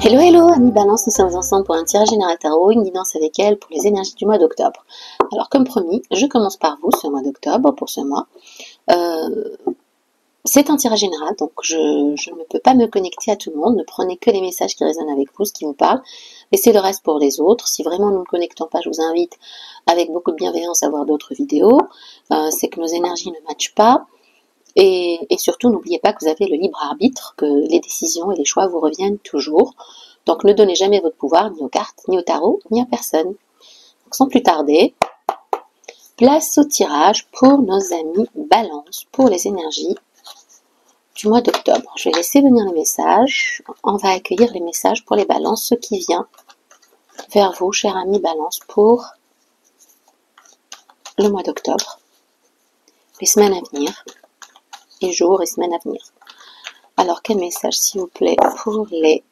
Hello hello, amis Balance, nous sommes ensemble pour un tirage général tarot, une guidance avec elle pour les énergies du mois d'octobre. Alors comme promis, je commence par vous ce mois d'octobre, pour ce mois. C'est un tirage général, donc je ne peux pas me connecter à tout le monde, ne prenez que les messages qui résonnent avec vous, ce qui vous parle. Laissez le reste pour les autres. Si vraiment nous ne connectons pas, je vous invite avec beaucoup de bienveillance à voir d'autres vidéos. C'est que nos énergies ne matchent pas. Et surtout, n'oubliez pas que vous avez le libre arbitre, que les décisions et les choix vous reviennent toujours. Donc ne donnez jamais votre pouvoir ni aux cartes, ni au tarot, ni à personne. Donc, sans plus tarder, place au tirage pour nos amis Balance, pour les énergies du mois d'octobre. Je vais laisser venir les messages. On va accueillir les messages pour les Balances, ce qui vient vers vous, chers amis Balance, pour le mois d'octobre, les semaines à venir, les jours et semaines à venir. Alors, quel message, s'il vous plaît, pour les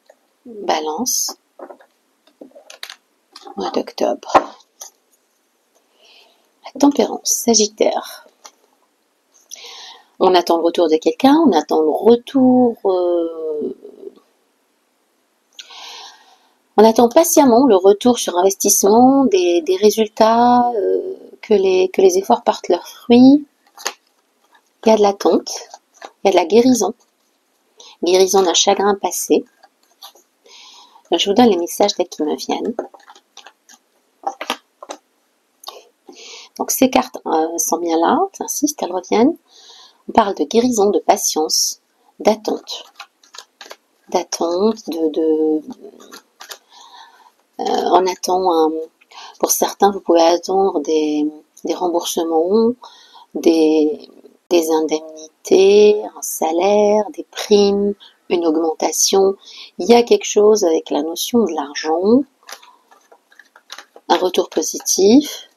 Balances, mois d'octobre. La Tempérance, Sagittaire. On attend le retour de quelqu'un, on attend le retour... on attend patiemment le retour sur investissement, des résultats, que les efforts portent leurs fruits. Il y a de l'attente, il y a de la guérison. Guérison d'un chagrin passé. Je vous donne les messages tels qu'ils me viennent. Donc ces cartes sont bien là, j'insiste, elles reviennent. On parle de guérison, de patience, d'attente. D'attente, on attend, pour certains, vous pouvez attendre des remboursements, des indemnités, un salaire, des primes, une augmentation. Il y a quelque chose avec la notion de l'argent, un retour positif.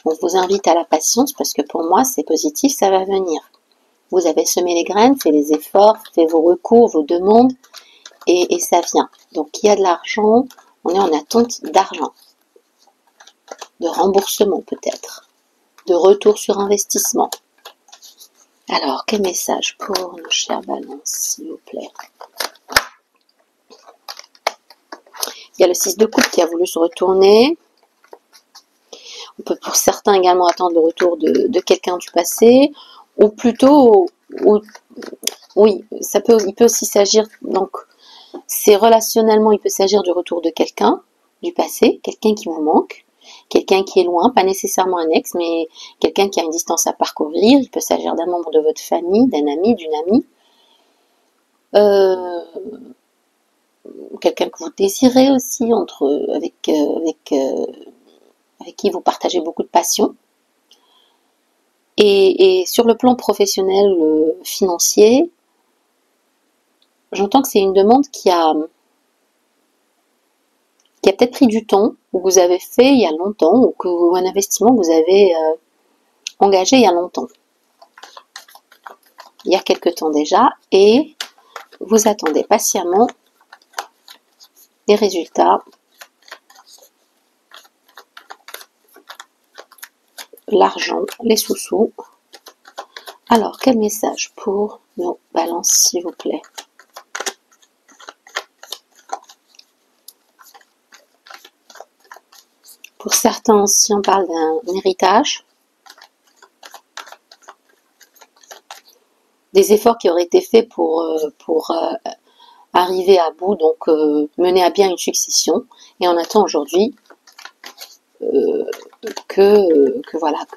On vous invite à la patience parce que pour moi, c'est positif, ça va venir. Vous avez semé les graines, fait les efforts, fait vos recours, vos demandes et ça vient. Donc, il y a de l'argent, on est en attente d'argent, de remboursement peut-être, de retour sur investissement. Alors, quel message pour nos chers Balances, s'il vous plaît? Il y a le 6 de coupe qui a voulu se retourner. On peut pour certains également attendre le retour de quelqu'un du passé, ou plutôt, oui, il peut aussi s'agir, donc c'est relationnellement, il peut s'agir du retour de quelqu'un du passé, quelqu'un qui vous manque, quelqu'un qui est loin, pas nécessairement un ex, mais quelqu'un qui a une distance à parcourir. Il peut s'agir d'un membre de votre famille, d'un ami, d'une amie, quelqu'un que vous désirez aussi, avec qui vous partagez beaucoup de passion. Et sur le plan professionnel, financier, j'entends que c'est une demande qui a peut-être pris du temps, ou que vous avez fait il y a longtemps, ou un investissement que vous avez engagé il y a longtemps, il y a quelque temps déjà, et vous attendez patiemment les résultats, l'argent, les sous-sous. Alors, quel message pour nos Balances, s'il vous plaît? Pour certains, si on parle d'un héritage, des efforts qui auraient été faits pour arriver à bout, donc mener à bien une succession, et on attend aujourd'hui que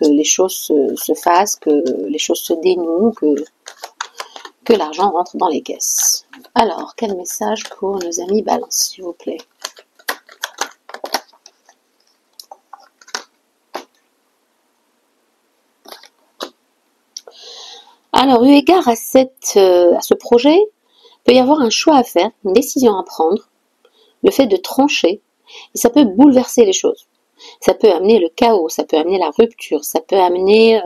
les choses se fassent, que les choses se dénouent, que l'argent rentre dans les caisses. Alors, quel message pour nos amis Balance, s'il vous plaît? Alors, eu égard à ce projet, il peut y avoir un choix à faire, une décision à prendre, le fait de trancher, et ça peut bouleverser les choses. Ça peut amener le chaos, ça peut amener la rupture, ça peut amener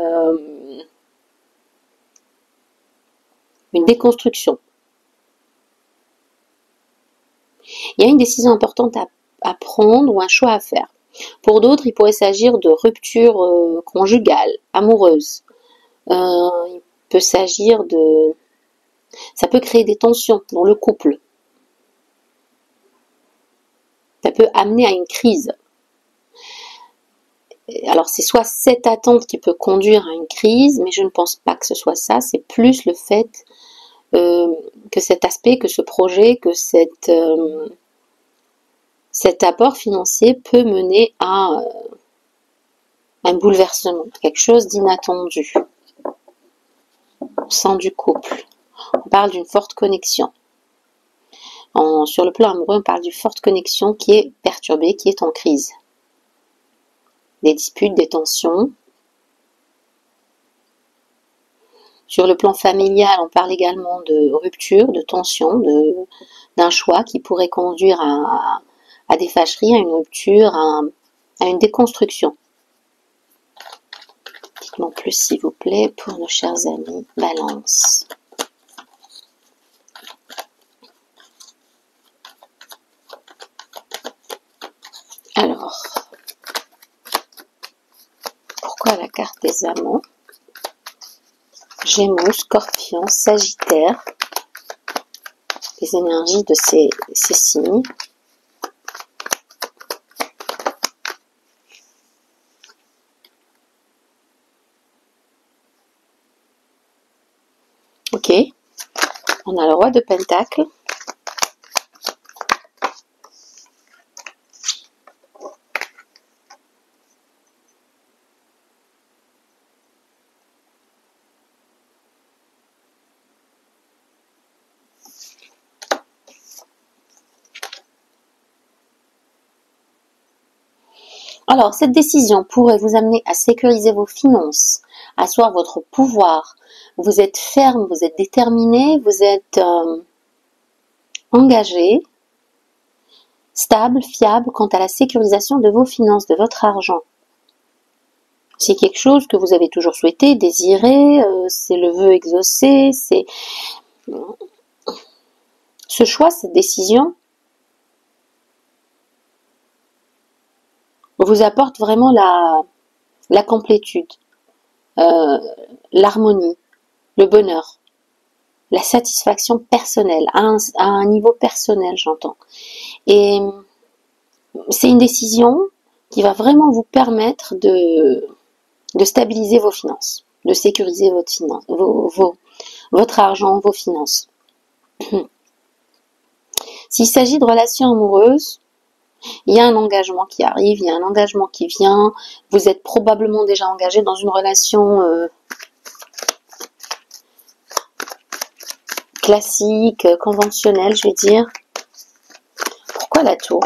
une déconstruction. Il y a une décision importante à prendre ou un choix à faire. Pour d'autres, il pourrait s'agir de rupture conjugale, amoureuse. Il peut s'agir de... Ça peut créer des tensions dans le couple. Ça peut amener à une crise. Alors c'est soit cette attente qui peut conduire à une crise, mais je ne pense pas que ce soit ça, c'est plus le fait que cet aspect, que ce projet, que cet apport financier peut mener à un bouleversement, quelque chose d'inattendu au sein du couple. On parle d'une forte connexion. Sur le plan amoureux, on parle d'une forte connexion qui est perturbée, qui est en crise. Des disputes, des tensions. Sur le plan familial, on parle également de rupture, de tension, d'un choix qui pourrait conduire à des fâcheries, à une rupture, à une déconstruction. Dites-moi plus s'il vous plaît pour nos chers amis Balance. Alors, pourquoi la carte des amants? Gémeaux, Scorpion, Sagittaire, les énergies de ces signes. Ok, on a le roi de Pentacle. Alors, cette décision pourrait vous amener à sécuriser vos finances, à asseoir votre pouvoir. Vous êtes ferme, vous êtes déterminé, vous êtes engagé, stable, fiable quant à la sécurisation de vos finances, de votre argent. C'est quelque chose que vous avez toujours souhaité, désiré, c'est le vœu exaucé, c'est ce choix, cette décision vous apporte vraiment la complétude, l'harmonie, le bonheur, la satisfaction personnelle, à un niveau personnel, j'entends. Et c'est une décision qui va vraiment vous permettre de stabiliser vos finances, de sécuriser votre finance, votre argent, vos finances. S'il s'agit de relations amoureuses, il y a un engagement qui arrive, il y a un engagement qui vient. Vous êtes probablement déjà engagé dans une relation classique, conventionnelle, je vais dire. Pourquoi la tour?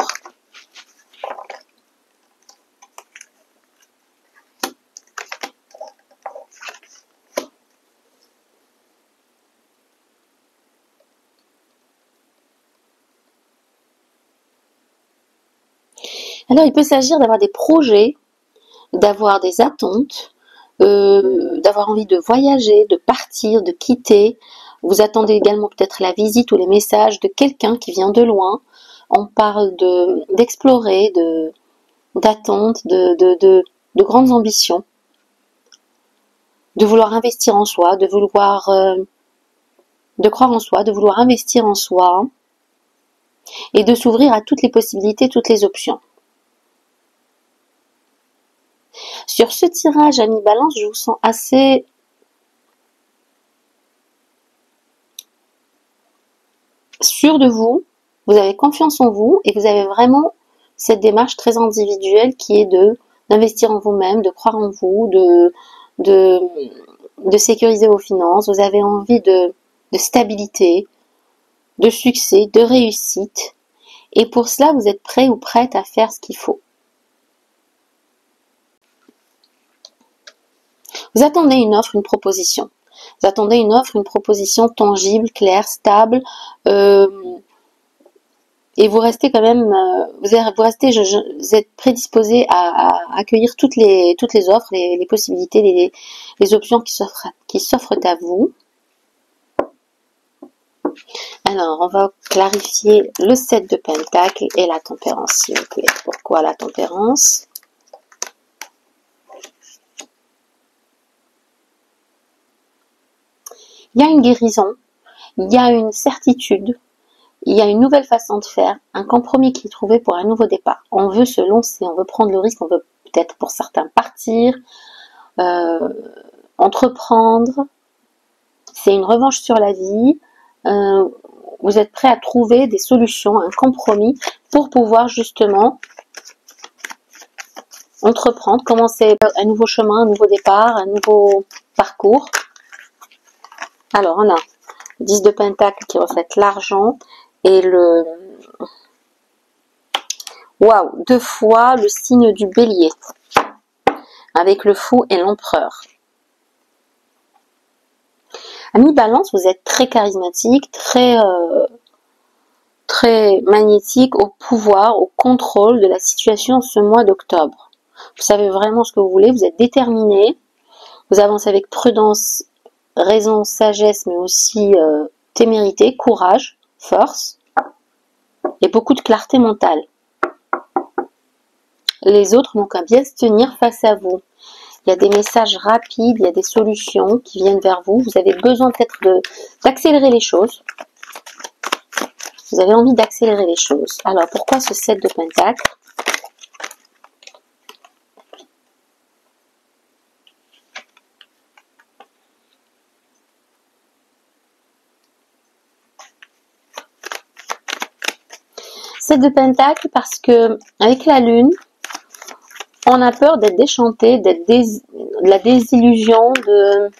Alors, il peut s'agir d'avoir des projets, d'avoir des attentes, d'avoir envie de voyager, de partir, de quitter. Vous attendez également peut-être la visite ou les messages de quelqu'un qui vient de loin. On parle d'explorer, d'attente, de grandes ambitions, de vouloir investir en soi, de vouloir de croire en soi, de vouloir investir en soi et de s'ouvrir à toutes les possibilités, toutes les options. Sur ce tirage, ami Balance, je vous sens assez sûr de vous, vous avez confiance en vous et vous avez vraiment cette démarche très individuelle qui est d'investir en vous-même, de croire en vous, de sécuriser vos finances. Vous avez envie de stabilité, de succès, de réussite. Et pour cela, vous êtes prêt ou prête à faire ce qu'il faut. Vous attendez une offre, une proposition. Vous attendez une offre, une proposition tangible, claire, stable, et vous restez quand même, vous êtes prédisposé à accueillir toutes les offres, les possibilités, les options qui s'offrent à vous. Alors, on va clarifier le 7 de Pentacle et la Tempérance, s'il vous plaît. Pourquoi la Tempérance? Il y a une guérison, il y a une certitude, il y a une nouvelle façon de faire, un compromis qui est trouvé pour un nouveau départ. On veut se lancer, on veut prendre le risque, on veut peut-être pour certains partir, entreprendre. C'est une revanche sur la vie. Vous êtes prêt à trouver des solutions, un compromis pour pouvoir justement entreprendre, commencer un nouveau chemin, un nouveau départ, un nouveau parcours. Alors, on a le 10 de Pentacle qui reflète l'argent et le... Waouh, 2 fois le signe du Bélier avec le Fou et l'Empereur. Amis Balance, vous êtes très charismatique, très magnétique, au pouvoir, au contrôle de la situation ce mois d'octobre. Vous savez vraiment ce que vous voulez, vous êtes déterminé, vous avancez avec prudence, raison, sagesse, mais aussi témérité, courage, force et beaucoup de clarté mentale. Les autres n'ont qu'à bien se tenir face à vous. Il y a des messages rapides, il y a des solutions qui viennent vers vous. Vous avez besoin peut-être d'accélérer les choses. Vous avez envie d'accélérer les choses. Alors, pourquoi ce 7 de Pentacle? Sept de Pentacle parce que avec la Lune, on a peur d'être déchanté, d'être de la désillusion, de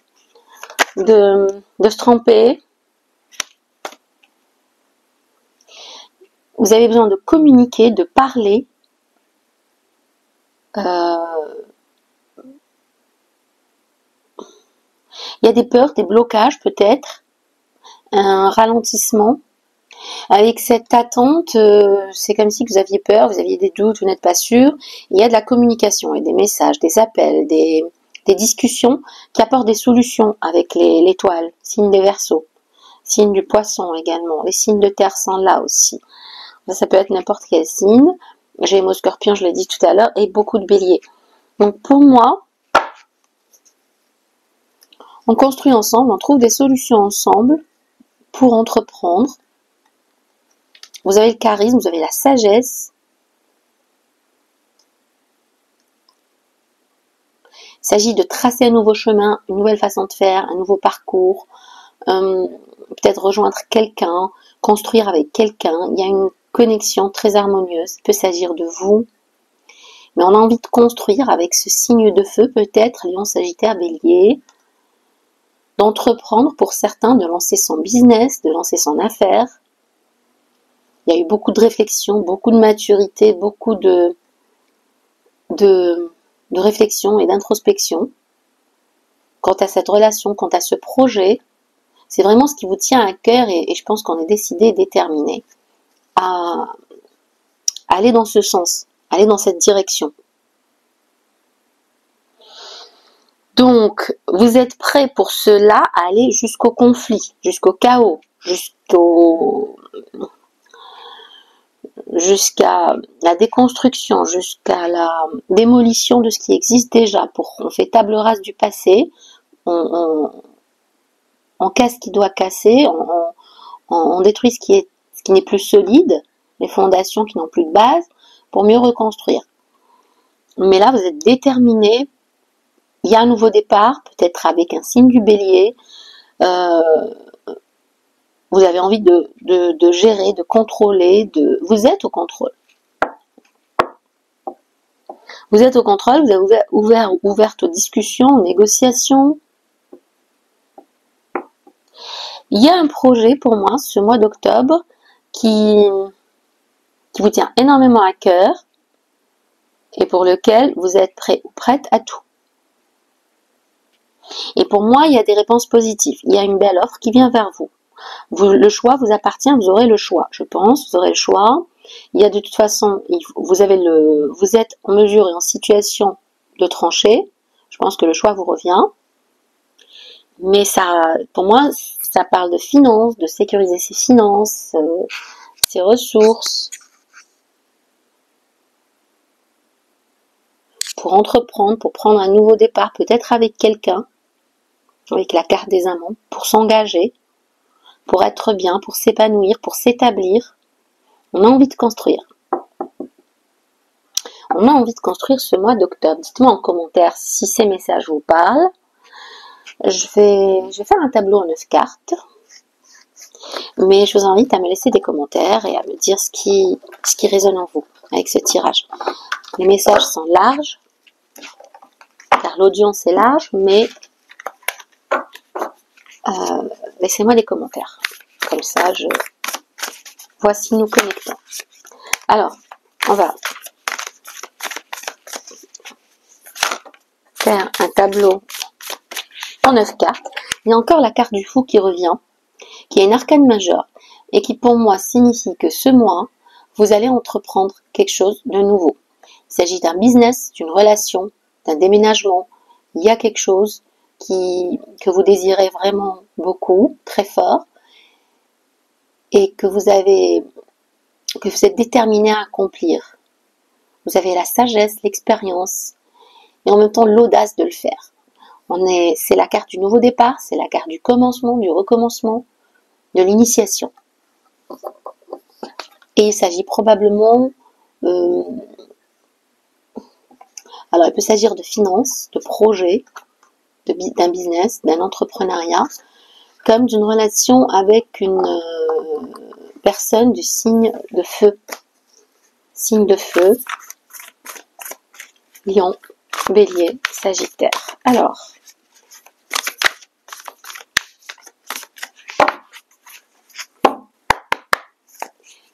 se tromper. Vous avez besoin de communiquer, de parler. Il y a des peurs, des blocages peut-être, un ralentissement. Avec cette attente, c'est comme si vous aviez peur, vous aviez des doutes, vous n'êtes pas sûr. Il y a de la communication et des messages, des appels, des discussions qui apportent des solutions avec l'étoile, signe des Verseaux, signe du Poisson également, les signes de terre sont là aussi. Ça peut être n'importe quel signe. Gémeaux, Scorpion, je l'ai dit tout à l'heure, et beaucoup de Bélier. Donc pour moi, on construit ensemble, on trouve des solutions ensemble pour entreprendre. Vous avez le charisme, vous avez la sagesse. Il s'agit de tracer un nouveau chemin, une nouvelle façon de faire, un nouveau parcours, peut-être rejoindre quelqu'un, construire avec quelqu'un. Il y a une connexion très harmonieuse. Il peut s'agir de vous, mais on a envie de construire avec ce signe de feu, peut-être Lion, Sagittaire, Bélier, d'entreprendre pour certains, de lancer son business, de lancer son affaire. Il y a eu beaucoup de réflexion, beaucoup de maturité, beaucoup de réflexion et d'introspection quant à cette relation, quant à ce projet. C'est vraiment ce qui vous tient à cœur et je pense qu'on est décidé et déterminé à aller dans ce sens, aller dans cette direction. Donc, vous êtes prêts pour cela à aller jusqu'au conflit, jusqu'au chaos, jusqu'à la déconstruction, jusqu'à la démolition de ce qui existe déjà. On fait table rase du passé, on casse ce qui doit casser, on détruit ce qui n'est plus solide, les fondations qui n'ont plus de base, pour mieux reconstruire. Mais là, vous êtes déterminé. Il y a un nouveau départ, peut-être avec un signe du Bélier. Vous avez envie de gérer, de contrôler, vous êtes au contrôle. Vous êtes au contrôle, vous avez ouverte aux discussions, aux négociations. Il y a un projet pour moi, ce mois d'octobre, qui vous tient énormément à cœur et pour lequel vous êtes prêt ou prête à tout. Et pour moi, il y a des réponses positives. Il y a une belle offre qui vient vers vous. Le choix vous appartient, vous aurez le choix, je pense, vous aurez le choix. Il y a de toute façon, vous êtes en mesure et en situation de trancher. Je pense que le choix vous revient. Mais ça, pour moi, ça parle de finances, de sécuriser ses finances, ses ressources, pour entreprendre, pour prendre un nouveau départ, peut-être avec quelqu'un, avec la carte des amants, pour s'engager, pour être bien, pour s'épanouir, pour s'établir. On a envie de construire. On a envie de construire ce mois d'octobre. Dites-moi en commentaire si ces messages vous parlent. Je vais faire un tableau en 9 cartes. Mais je vous invite à me laisser des commentaires et à me dire ce qui résonne en vous avec ce tirage. Les messages sont larges, car l'audience est large, mais laissez-moi des commentaires. Comme ça, je vois si nous connectons. Alors, on va faire un tableau en 9 cartes. Il y a encore la carte du fou qui revient, qui est une arcane majeure, et qui pour moi signifie que ce mois, vous allez entreprendre quelque chose de nouveau. Il s'agit d'un business, d'une relation, d'un déménagement. Il y a quelque chose que vous désirez vraiment beaucoup, très fort, et que vous êtes déterminé à accomplir. Vous avez la sagesse, l'expérience, et en même temps l'audace de le faire. C'est la carte du nouveau départ, c'est la carte du commencement, du recommencement, de l'initiation. Et il s'agit probablement, alors il peut s'agir de finances, de projets, d'un business, d'un entrepreneuriat, comme d'une relation avec une personne du signe de feu. Signe de feu, Lion, Bélier, Sagittaire. Alors,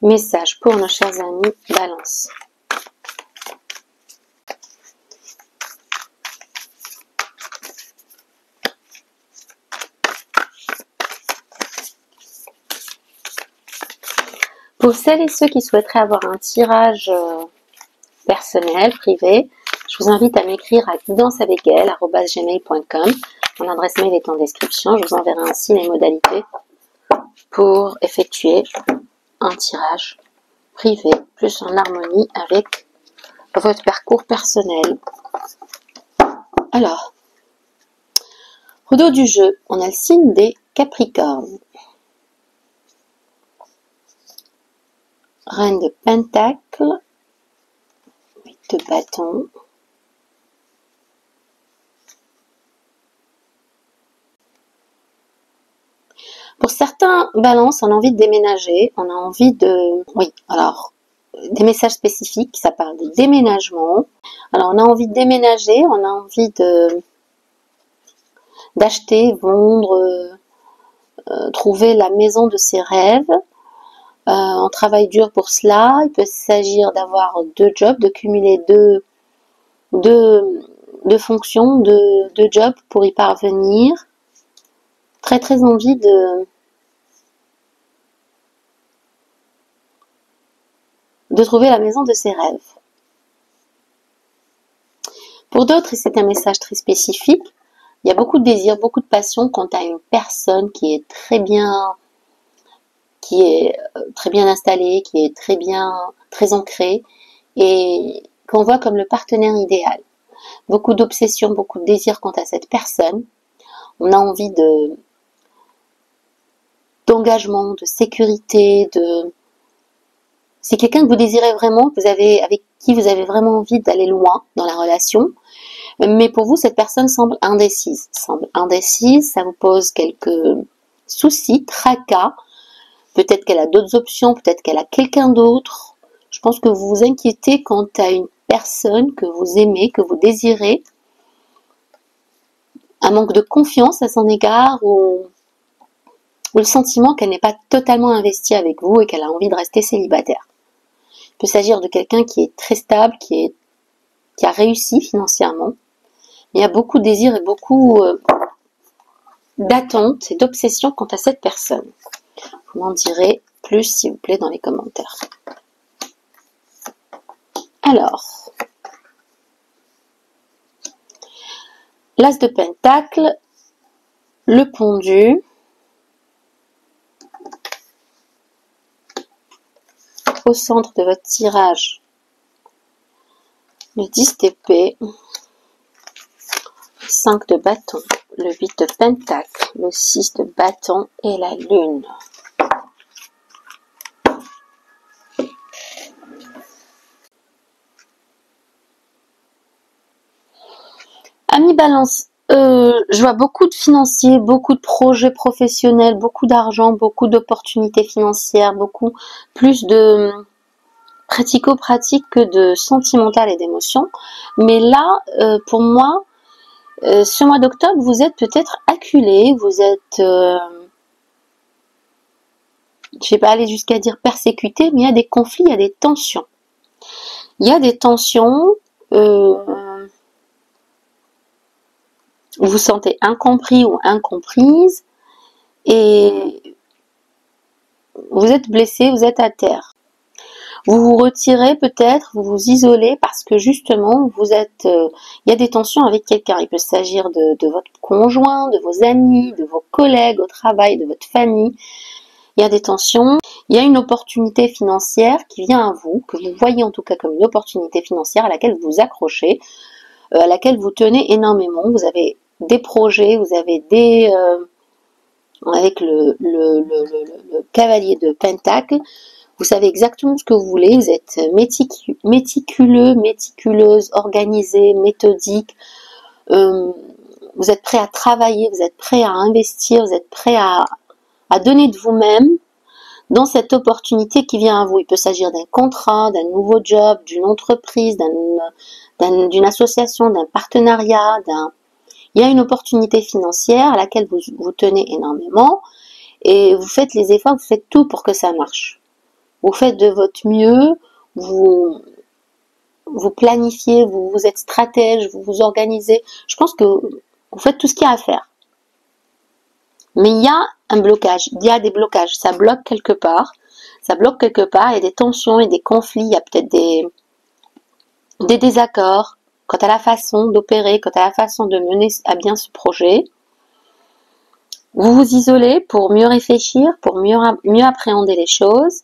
message pour nos chers amis Balance. Pour celles et ceux qui souhaiteraient avoir un tirage personnel, privé, je vous invite à m'écrire à guidanceavecelle@gmail.com. Mon adresse mail est en description. Je vous enverrai ainsi les modalités pour effectuer un tirage privé, plus en harmonie avec votre parcours personnel. Alors, au dos du jeu, on a le signe des Capricornes. Reine de Pentacle, 8 de bâton, pour certains balances, on a envie de déménager, on a envie de... Oui, alors, des messages spécifiques, ça parle de déménagement. Alors, on a envie de déménager, on a envie d'acheter, vendre, trouver la maison de ses rêves. On travaille dur pour cela. Il peut s'agir d'avoir 2 jobs, de cumuler deux fonctions, deux jobs pour y parvenir. Très très envie de trouver la maison de ses rêves. Pour d'autres, et c'est un message très spécifique, il y a beaucoup de désir, beaucoup de passion quant à une personne qui est très bien installée, qui est très ancrée, et qu'on voit comme le partenaire idéal. Beaucoup d'obsession, beaucoup de désir quant à cette personne. On a envie d'engagement, de sécurité, c'est quelqu'un que vous désirez vraiment, avec qui vous avez vraiment envie d'aller loin dans la relation. Mais pour vous, cette personne semble indécise. Ça vous pose quelques soucis, tracas. Peut-être qu'elle a d'autres options, peut-être qu'elle a quelqu'un d'autre. Je pense que vous vous inquiétez quant à une personne que vous aimez, que vous désirez. Un manque de confiance à son égard ou le sentiment qu'elle n'est pas totalement investie avec vous et qu'elle a envie de rester célibataire. Il peut s'agir de quelqu'un qui est très stable, qui a réussi financièrement. Il y a beaucoup de désir et beaucoup d'attente et d'obsession quant à cette personne. Vous m'en direz plus, s'il vous plaît, dans les commentaires. Alors, l'As de Pentacle, le Pendu, au centre de votre tirage, le 10 d'épée, 5 de bâton, le 8 de pentacle, le 6 de bâton et la lune. Ami Balance, je vois beaucoup de financiers, beaucoup de projets professionnels, beaucoup d'argent, beaucoup d'opportunités financières, beaucoup plus de pratico-pratique que de sentimental et d'émotion. Mais là, pour moi, ce mois d'octobre, vous êtes peut-être acculé, vous êtes, je vais pas aller jusqu'à dire persécuté, mais il y a des conflits, il y a des tensions. Il y a des tensions, vous vous sentez incompris ou incomprise, et vous êtes blessé, vous êtes à terre. Vous vous retirez peut-être, vous vous isolez parce que justement, vous êtes, il y a des tensions avec quelqu'un. Il peut s'agir de votre conjoint, de vos amis, de vos collègues au travail, de votre famille. Il y a des tensions. Il y a une opportunité financière qui vient à vous, que vous voyez en tout cas comme une opportunité financière à laquelle vous vous accrochez, à laquelle vous tenez énormément. Vous avez des projets, vous avez des... avec le cavalier de Pentacle, vous savez exactement ce que vous voulez, vous êtes méticuleux, méticuleuse, organisé, méthodique, vous êtes prêt à travailler, vous êtes prêt à investir, vous êtes prêt à donner de vous-même dans cette opportunité qui vient à vous. Il peut s'agir d'un contrat, d'un nouveau job, d'une entreprise, d'une association, d'un partenariat, il y a une opportunité financière à laquelle vous tenez énormément et vous faites les efforts, vous faites tout pour que ça marche. Vous faites de votre mieux, vous planifiez, vous êtes stratège, vous vous organisez. Je pense que vous faites tout ce qu'il y a à faire. Mais il y a un blocage, il y a des blocages, ça bloque quelque part. Ça bloque quelque part, il y a des tensions et des conflits, il y a peut-être des désaccords quant à la façon d'opérer, quant à la façon de mener à bien ce projet. Vous vous isolez pour mieux réfléchir, pour mieux appréhender les choses.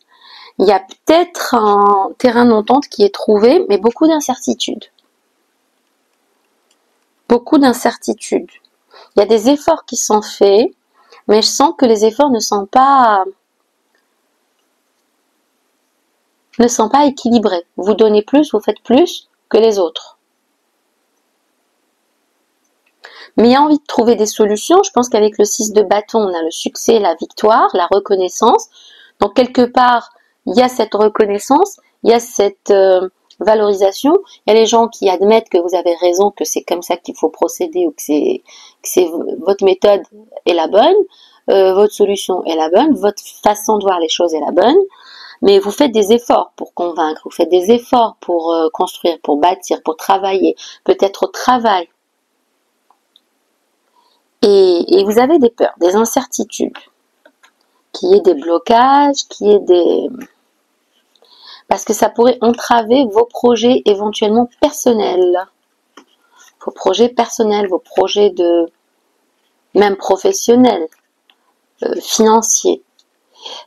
Il y a peut-être un terrain d'entente qui est trouvé, mais beaucoup d'incertitudes. Beaucoup d'incertitudes. Il y a des efforts qui sont faits, mais je sens que les efforts ne sont pas équilibrés. Vous donnez plus, vous faites plus que les autres. Mais il y a envie de trouver des solutions. Je pense qu'avec le 6 de bâton, on a le succès, la victoire, la reconnaissance. Donc quelque part, il y a cette reconnaissance, il y a cette valorisation. Il y a les gens qui admettent que vous avez raison, que c'est comme ça qu'il faut procéder ou que votre méthode est la bonne, votre solution est la bonne, votre façon de voir les choses est la bonne. Mais vous faites des efforts pour convaincre, vous faites des efforts pour construire, pour bâtir, pour travailler, peut-être au travail. Et vous avez des peurs, des incertitudes, qu'il y ait des blocages, qu'il y ait des... Parce que ça pourrait entraver vos projets éventuellement personnels. Vos projets personnels, vos projets même professionnels, financiers.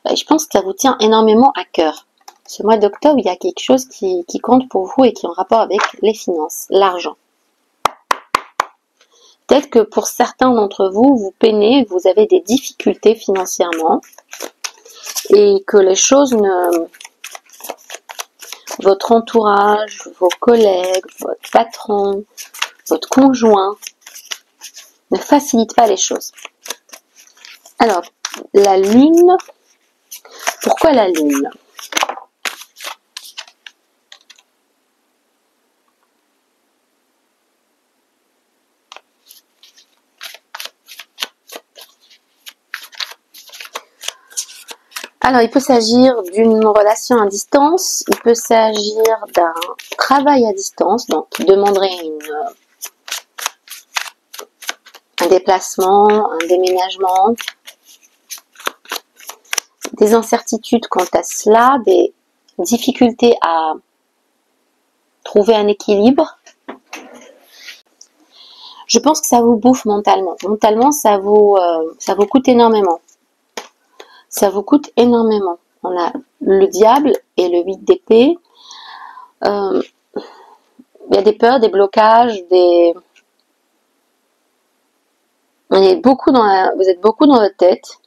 Je pense que ça vous tient énormément à cœur. Ce mois d'octobre, il y a quelque chose qui compte pour vous et qui est en rapport avec les finances, l'argent. Peut-être que pour certains d'entre vous, vous peinez, vous avez des difficultés financièrement et que les choses votre entourage, vos collègues, votre patron, votre conjoint ne facilitent pas les choses. Alors, la lune, pourquoi la lune ? Alors, il peut s'agir d'une relation à distance, il peut s'agir d'un travail à distance, donc qui demanderait un déplacement, un déménagement, des incertitudes quant à cela, des difficultés à trouver un équilibre. Je pense que ça vous bouffe mentalement. Mentalement, ça vous coûte énormément. Ça vous coûte énormément. On a le diable et le 8 d'épée. Il y a des peurs, des blocages, vous êtes beaucoup dans votre tête.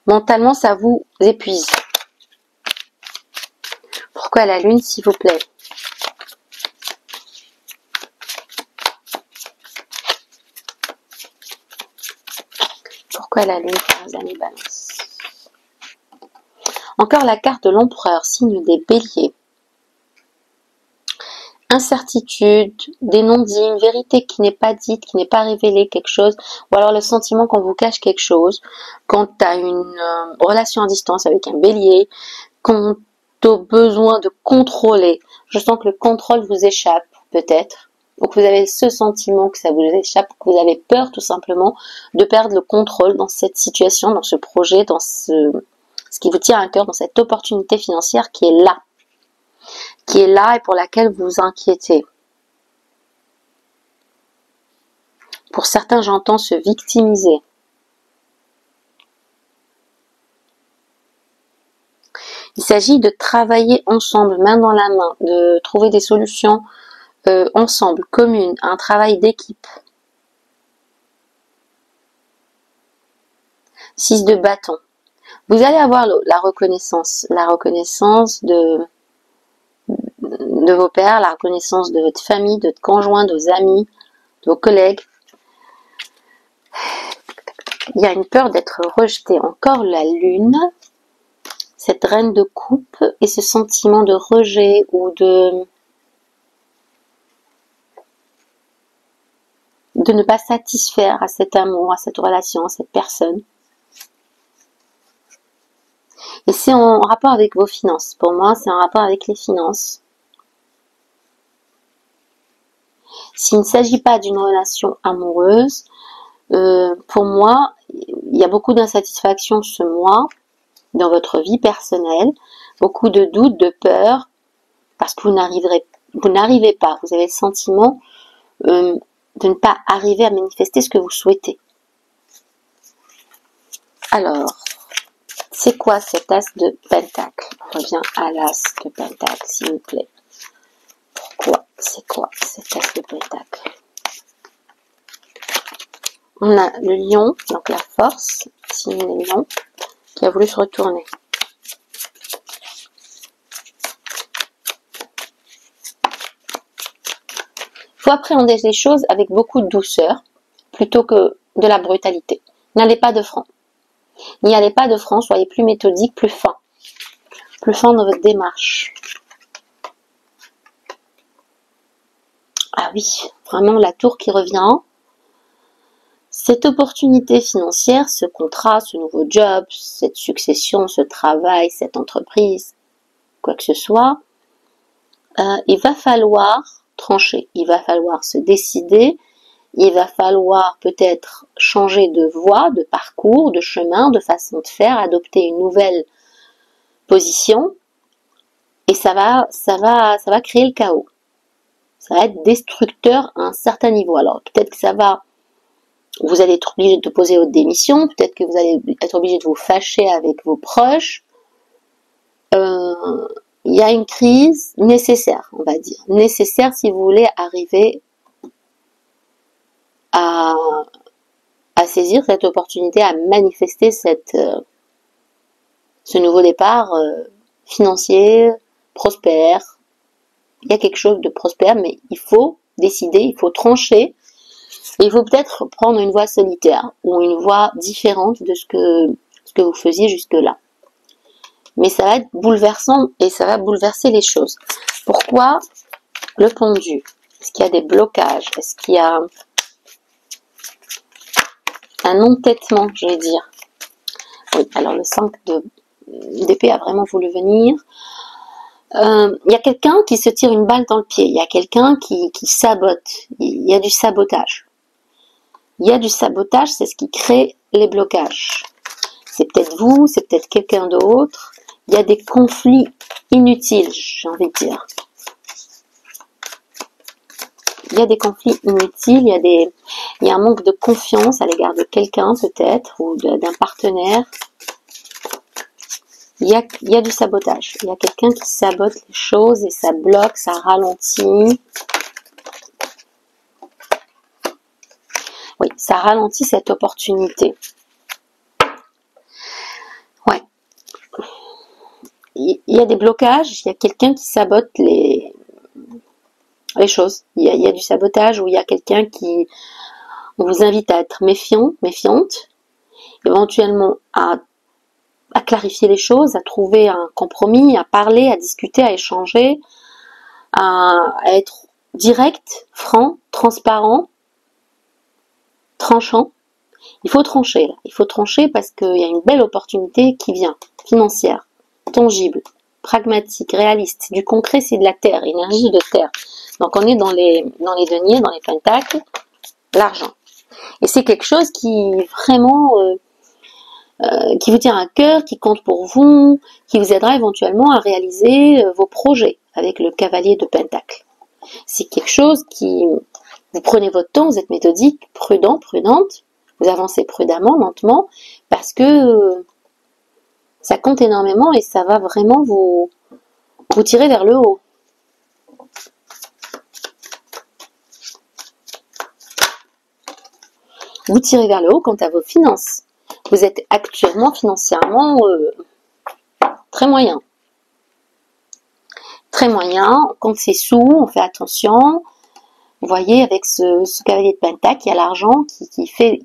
Mentalement, ça vous épuise. Pourquoi la lune, s'il vous plaît ? Pourquoi la lune pour les années balance? Encore la carte de l'empereur, signe des béliers. Incertitude, des non-dits, une vérité qui n'est pas dite, qui n'est pas révélée, quelque chose, ou alors le sentiment qu'on vous cache quelque chose, quant à une relation à distance avec un bélier, quant au besoin de contrôler. Je sens que le contrôle vous échappe, peut-être, ou que vous avez ce sentiment que ça vous échappe, que vous avez peur tout simplement de perdre le contrôle dans cette situation, dans ce projet, dans ce qui vous tient à cœur, dans cette opportunité financière qui est là et pour laquelle vous vous inquiétez. Pour certains, j'entends se victimiser. Il s'agit de travailler ensemble, main dans la main, de trouver des solutions ensemble, communes, un travail d'équipe. 6 de bâton. Vous allez avoir la reconnaissance de vos pairs, la reconnaissance de votre famille, de votre conjoint, de vos amis, de vos collègues. Il y a une peur d'être rejeté. Encore la lune, cette reine de coupe et ce sentiment de rejet ou de ne pas satisfaire à cet amour, à cette relation, à cette personne. Et c'est en rapport avec vos finances. Pour moi, c'est en rapport avec les finances. S'il ne s'agit pas d'une relation amoureuse, pour moi, il y a beaucoup d'insatisfaction ce mois dans votre vie personnelle, beaucoup de doutes, de peur, parce que vous n'arrivez pas, vous avez le sentiment de ne pas arriver à manifester ce que vous souhaitez. Alors, c'est quoi cet as de pentacle? On revient à l'as de pentacle, s'il vous plaît. Pourquoi? C'est quoi cet as de pentacle? On a le lion, donc la force, signe des lions, qui a voulu se retourner. Il faut appréhender les choses avec beaucoup de douceur, plutôt que de la brutalité. N'allez pas de franc. N'y allez pas de franc, soyez plus méthodique, plus fin dans votre démarche. Ah oui, vraiment la tour qui revient. Cette opportunité financière, ce contrat, ce nouveau job, cette succession, ce travail, cette entreprise, quoi que ce soit, il va falloir trancher, il va falloir se décider, il va falloir peut-être changer de voie, de parcours, de chemin, de façon de faire, adopter une nouvelle position, et ça va créer le chaos. Ça va être destructeur à un certain niveau. Alors peut-être que vous allez être obligé de poser votre démission, peut-être que vous allez être obligé de vous fâcher avec vos proches. Il y a une crise nécessaire, on va dire. Nécessaire si vous voulez arriver à saisir cette opportunité, à manifester ce nouveau départ financier, prospère. Il y a quelque chose de prospère, mais il faut décider, il faut trancher. Et il faut peut-être prendre une voie solitaire ou une voie différente de ce que vous faisiez jusque-là. Mais ça va être bouleversant et ça va bouleverser les choses. Pourquoi le pendu? Est-ce qu'il y a des blocages? Est-ce qu'il y a un entêtement, je vais dire? Oui, alors le 5 d'épée a vraiment voulu venir. Il y a quelqu'un qui se tire une balle dans le pied. Il y a quelqu'un qui sabote. Il y a du sabotage. Il y a du sabotage, c'est ce qui crée les blocages. C'est peut-être vous, c'est peut-être quelqu'un d'autre. Il y a des conflits inutiles, j'ai envie de dire. Il y a des conflits inutiles, il y a un manque de confiance à l'égard de quelqu'un peut-être, ou d'un partenaire. Il y a du sabotage. Il y a quelqu'un qui sabote les choses et ça bloque, ça ralentit. Oui, ça ralentit cette opportunité. Ouais. Il y a des blocages, il y a quelqu'un qui sabote les choses. Il y a du sabotage où il y a quelqu'un qui vous invite à être méfiant, méfiante. éventuellement à clarifier les choses, à trouver un compromis, à parler, à discuter, à échanger, à être direct, franc, transparent, tranchant. Il faut trancher là. Il faut trancher parce qu'il y a une belle opportunité qui vient, financière, tangible, pragmatique, réaliste. Du concret, c'est de la terre, énergie de terre. Donc on est dans les deniers, dans les pentacles, l'argent. Et c'est quelque chose qui vraiment qui vous tient à cœur, qui compte pour vous, qui vous aidera éventuellement à réaliser vos projets avec le cavalier de pentacle. C'est quelque chose qui, vous prenez votre temps, vous êtes méthodique, prudent, prudente, vous avancez prudemment, lentement, parce que ça compte énormément et ça va vraiment vous tirer vers le haut. Vous tirez vers le haut quant à vos finances. Vous êtes actuellement financièrement très moyen. Très moyen, quand c'est sous, on fait attention. Vous voyez, avec ce cavalier de pentacle, il y a l'argent qui fait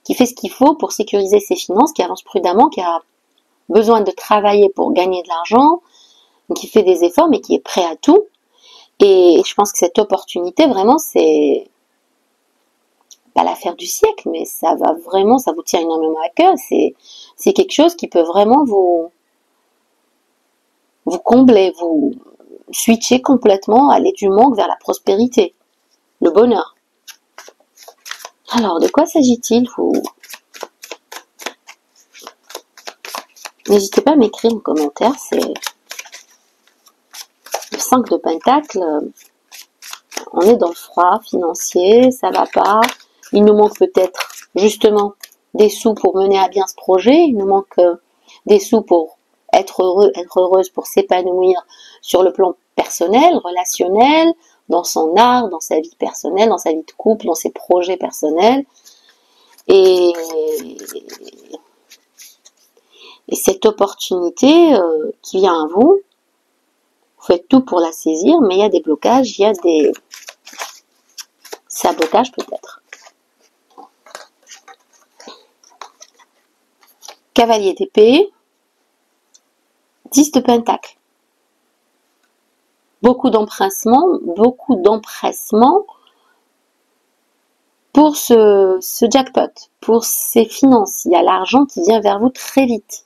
ce qu'il faut pour sécuriser ses finances, qui avance prudemment, qui a besoin de travailler pour gagner de l'argent, qui fait des efforts, mais qui est prêt à tout. Et je pense que cette opportunité, vraiment, c'est pas l'affaire du siècle, mais ça vous tient énormément à cœur. C'est quelque chose qui peut vraiment vous combler, vous switcher complètement, aller du manque vers la prospérité, le bonheur. Alors, de quoi s'agit-il? N'hésitez pas à m'écrire en commentaire. C'est le 5 de pentacle. On est dans le froid financier, ça va pas. Il nous manque peut-être justement des sous pour mener à bien ce projet. Il nous manque des sous pour être heureux, être heureuse, pour s'épanouir sur le plan personnel, relationnel, dans son art, dans sa vie personnelle, dans sa vie de couple, dans ses projets personnels. Et cette opportunité qui vient à vous, vous faites tout pour la saisir, mais il y a des blocages, il y a des sabotages peut-être. Cavalier d'épée, 10 de pentacle. Beaucoup d'empressement pour ce jackpot, pour ces finances. Il y a l'argent qui vient vers vous très vite.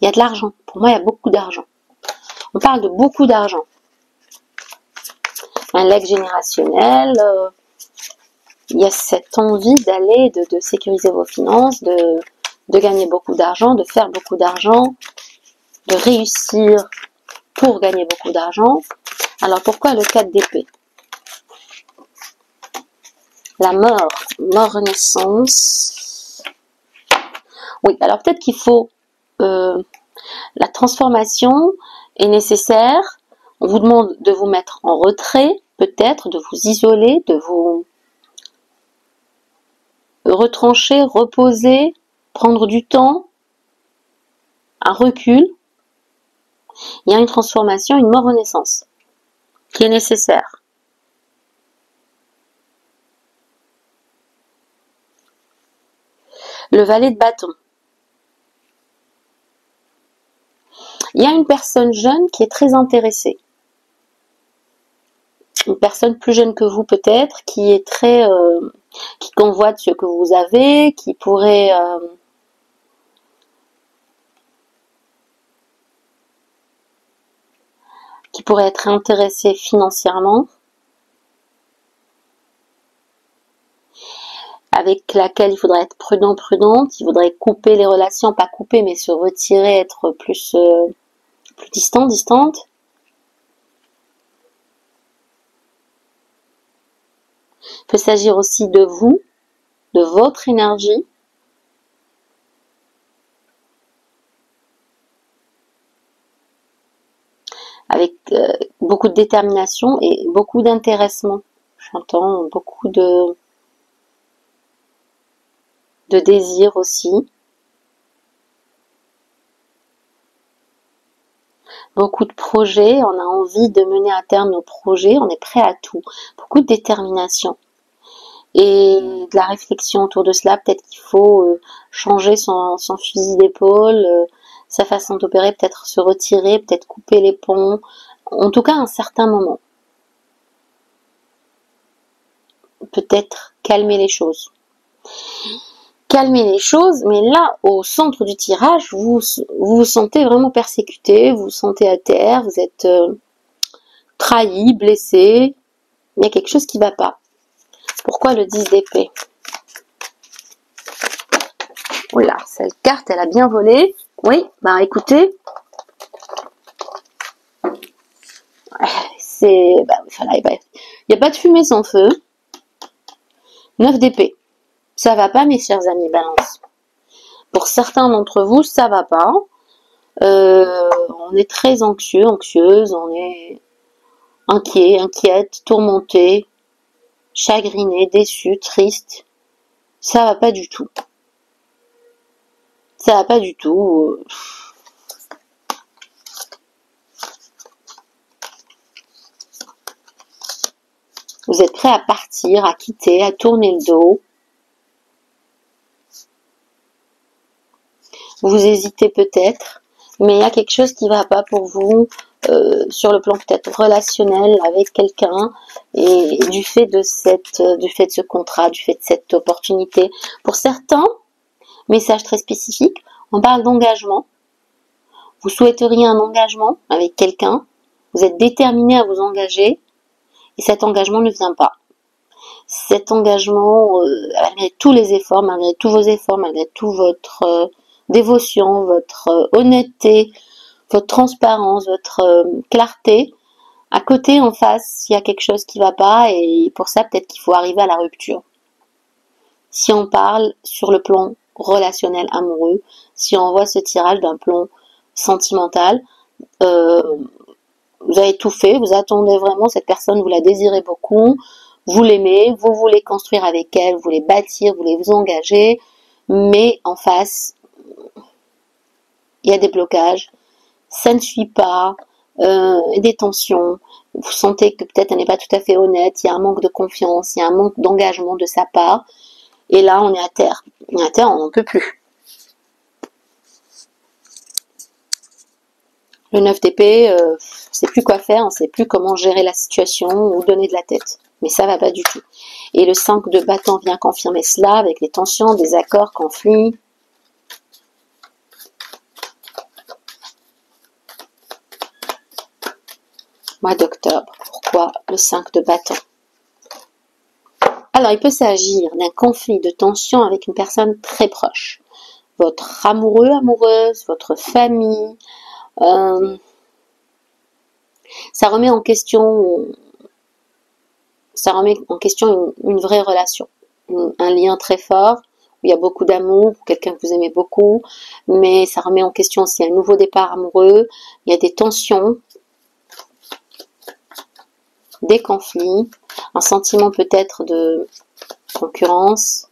Il y a de l'argent. Pour moi, il y a beaucoup d'argent. On parle de beaucoup d'argent. Un legs générationnel. Il y a cette envie d'aller, de sécuriser vos finances, de gagner beaucoup d'argent, de faire beaucoup d'argent, de réussir pour gagner beaucoup d'argent. Alors pourquoi le 4 d'épée? La mort, renaissance. Oui, alors peut-être qu'il faut la transformation est nécessaire. On vous demande de vous mettre en retrait, peut-être, de vous isoler, de vous retrancher, reposer, prendre du temps, un recul. Il y a une transformation, une mort renaissance qui est nécessaire. Le valet de bâton. Il y a une personne jeune qui est très intéressée. Une personne plus jeune que vous peut-être, qui est très... qui convoite ce que vous avez, qui pourrait... être intéressée financièrement, avec laquelle il faudrait être prudente, il faudrait couper les relations, pas couper, mais se retirer, être plus distante. Il peut s'agir aussi de vous, de votre énergie. Avec beaucoup de détermination et beaucoup d'intéressement. J'entends beaucoup de désir aussi. Beaucoup de projets, on a envie de mener à terme nos projets, on est prêt à tout. Beaucoup de détermination. et de la réflexion autour de cela. Peut-être qu'il faut changer son fusil d'épaule, sa façon d'opérer, peut-être se retirer, peut-être couper les ponts, en tout cas à un certain moment. Peut-être calmer les choses. Calmer les choses, mais là, au centre du tirage, vous vous sentez vraiment persécuté, vous vous sentez à terre, vous êtes trahi, blessé, il y a quelque chose qui ne va pas. Pourquoi le 10 d'épée? Oula, cette carte, elle a bien volé. Oui, bah écoutez, il n'y a pas de fumée sans feu. 9 d'épée. Ça va pas, mes chers amis Balance. Pour certains d'entre vous, ça va pas. On est très anxieux, anxieuse, on est inquiet, inquiète, tourmenté, chagriné, déçu, triste. Ça va pas du tout. Ça va pas du tout. Vous êtes prêt à partir, à quitter, à tourner le dos. Vous hésitez peut-être, mais il y a quelque chose qui ne va pas pour vous sur le plan peut-être relationnel avec quelqu'un, et du fait de ce contrat, du fait de cette opportunité. Pour certains, message très spécifique, on parle d'engagement. Vous souhaiteriez un engagement avec quelqu'un, vous êtes déterminé à vous engager, et cet engagement ne vient pas. Cet engagement, malgré tous les efforts, malgré tous vos efforts, malgré tout votre dévotion, votre honnêteté, votre transparence, votre clarté, à côté, en face, il y a quelque chose qui ne va pas, et pour ça, peut-être qu'il faut arriver à la rupture. Si on parle sur le plan relationnel amoureux, si on voit ce tirage d'un plan sentimental, vous avez tout fait, vous attendez vraiment cette personne, vous la désirez beaucoup, vous l'aimez, vous voulez construire avec elle, vous voulez bâtir, vous voulez vous engager, mais en face, il y a des blocages, ça ne suit pas, des tensions, vous sentez que peut-être elle n'est pas tout à fait honnête, il y a un manque de confiance, il y a un manque d'engagement de sa part, et là on est à terre. On est à terre, on n'en peut plus. Le 9 d'épée, on ne sait plus quoi faire, on ne sait plus comment gérer la situation ou donner de la tête. Mais ça va pas du tout. Et le 5 de bâton vient confirmer cela avec les tensions, désaccords, conflits. Mois d'octobre. Pourquoi le 5 de bâton? Alors, il peut s'agir d'un conflit de tension avec une personne très proche. Votre amoureux, amoureuse, votre famille. Ça remet en question une vraie relation, un lien très fort, où il y a beaucoup d'amour, quelqu'un que vous aimez beaucoup, mais ça remet en question aussi un nouveau départ amoureux, il y a des tensions, des conflits, un sentiment peut-être de concurrence,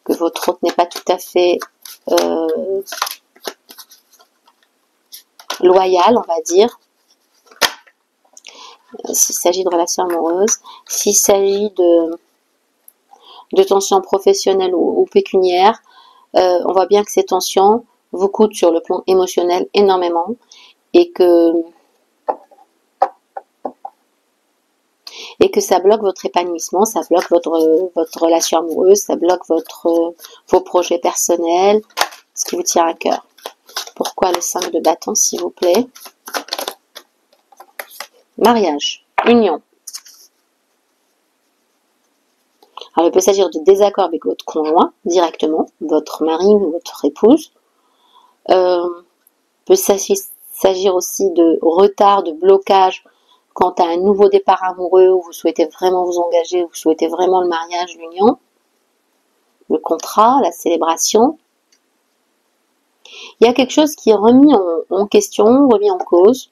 que votre hôte n'est pas tout à fait loyal, on va dire. S'il s'agit de relations amoureuses, s'il s'agit de tensions professionnelles ou pécuniaires, on voit bien que ces tensions vous coûtent sur le plan émotionnel énormément, et que ça bloque votre épanouissement, ça bloque votre relation amoureuse, ça bloque vos projets personnels, ce qui vous tient à cœur. Pourquoi le 5 de bâton, s'il vous plaît? Mariage, union. Alors, il peut s'agir de désaccord avec votre conjoint, directement, votre mari ou votre épouse. Il peut s'agir aussi de retard, de blocage quant à un nouveau départ amoureux où vous souhaitez vraiment vous engager, où vous souhaitez vraiment le mariage, l'union, le contrat, la célébration. Il y a quelque chose qui est remis en question, remis en cause,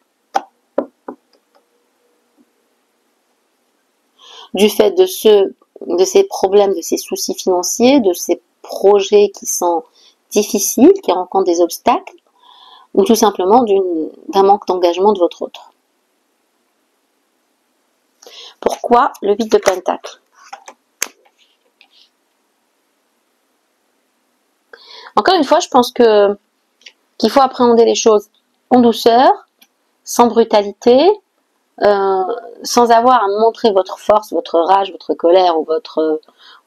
du fait de ces problèmes, de ces soucis financiers, de ces projets qui sont difficiles, qui rencontrent des obstacles, ou tout simplement d'un manque d'engagement de votre autre. Pourquoi le 8 de Pentacle? Encore une fois, je pense qu'il faut appréhender les choses en douceur, sans brutalité, sans avoir à montrer votre force, votre rage, votre colère ou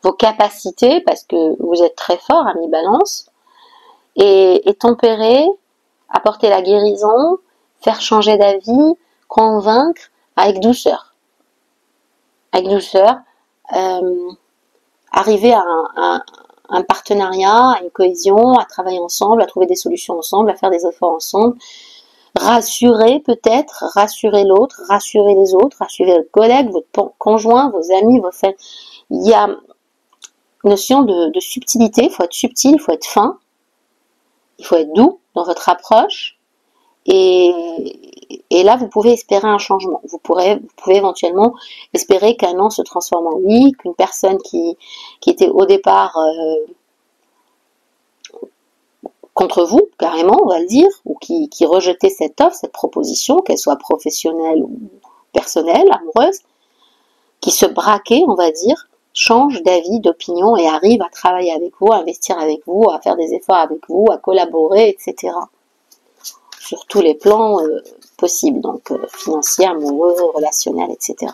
vos capacités, parce que vous êtes très fort, ami Balance, et tempérer, apporter la guérison, faire changer d'avis, convaincre avec douceur. Avec douceur, arriver à un partenariat, à une cohésion, à travailler ensemble, à trouver des solutions ensemble, à faire des efforts ensemble, rassurer peut-être, rassurer l'autre, rassurer les autres, rassurer le collègue, votre conjoint, vos amis, vos frères. Il y a une notion de subtilité, il faut être subtil, il faut être fin, il faut être doux dans votre approche, et là vous pouvez espérer un changement. Vous pouvez éventuellement espérer qu'un non se transforme en oui, qu'une personne qui était au départ contre vous, carrément, on va le dire, ou qui rejetait cette offre, cette proposition, qu'elle soit professionnelle ou personnelle, amoureuse, qui se braquait, on va dire, change d'avis, d'opinion et arrive à travailler avec vous, à investir avec vous, à faire des efforts avec vous, à collaborer, etc. Sur tous les plans possibles, donc financier, amoureux, relationnel, etc.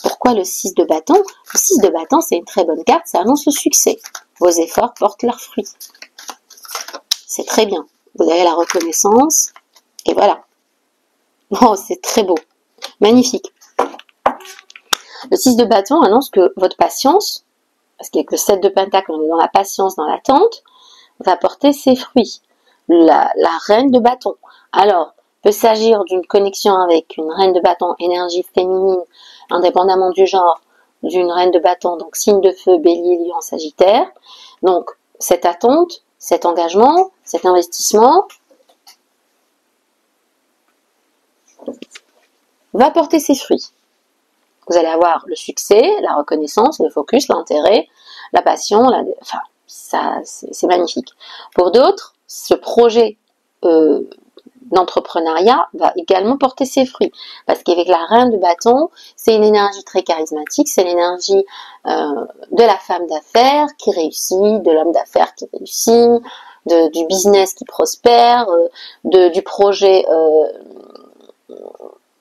Pourquoi le 6 de bâton? Le 6 de bâton, c'est une très bonne carte, ça annonce le succès. Vos efforts portent leurs fruits. C'est très bien. Vous avez la reconnaissance, et voilà. Oh, c'est très beau. Magnifique. Le 6 de bâton annonce que votre patience, parce qu'avec le 7 de pentacle, on est dans la patience, dans l'attente, va porter ses fruits. La reine de bâton. Alors, peut s'agir d'une connexion avec une reine de bâton, énergie féminine, indépendamment du genre, d'une reine de bâton, donc signe de feu, bélier, lion, sagittaire. Donc, cette attente, cet engagement, cet investissement va porter ses fruits. Vous allez avoir le succès, la reconnaissance, le focus, l'intérêt, la passion, enfin, ça, c'est magnifique. Pour d'autres, ce projet d'entrepreneuriat va également porter ses fruits. Parce qu'avec la reine de bâton, c'est une énergie très charismatique, c'est l'énergie de la femme d'affaires qui réussit, de l'homme d'affaires qui réussit, du business qui prospère, du projet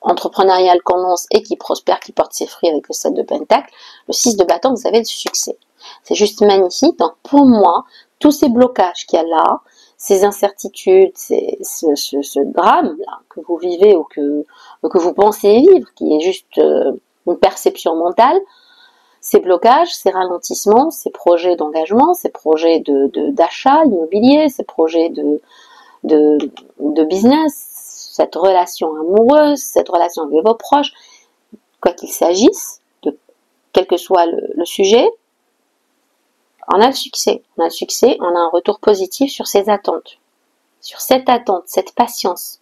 entrepreneurial qu'on lance et qui prospère, qui porte ses fruits avec le 7 de pentacle. Le 6 de bâton, vous avez le succès. C'est juste magnifique. Donc pour moi, tous ces blocages qu'il y a là, ces incertitudes, ce drame-là que vous vivez ou que vous pensez vivre, qui est juste une perception mentale, ces blocages, ces ralentissements, ces projets d'engagement, ces projets d'achat immobilier, ces projets de business, cette relation amoureuse, cette relation avec vos proches, quoi qu'il s'agisse, quel que soit le sujet, on a le succès. On a le succès, on a un retour positif sur ces attentes. Sur cette attente, cette patience.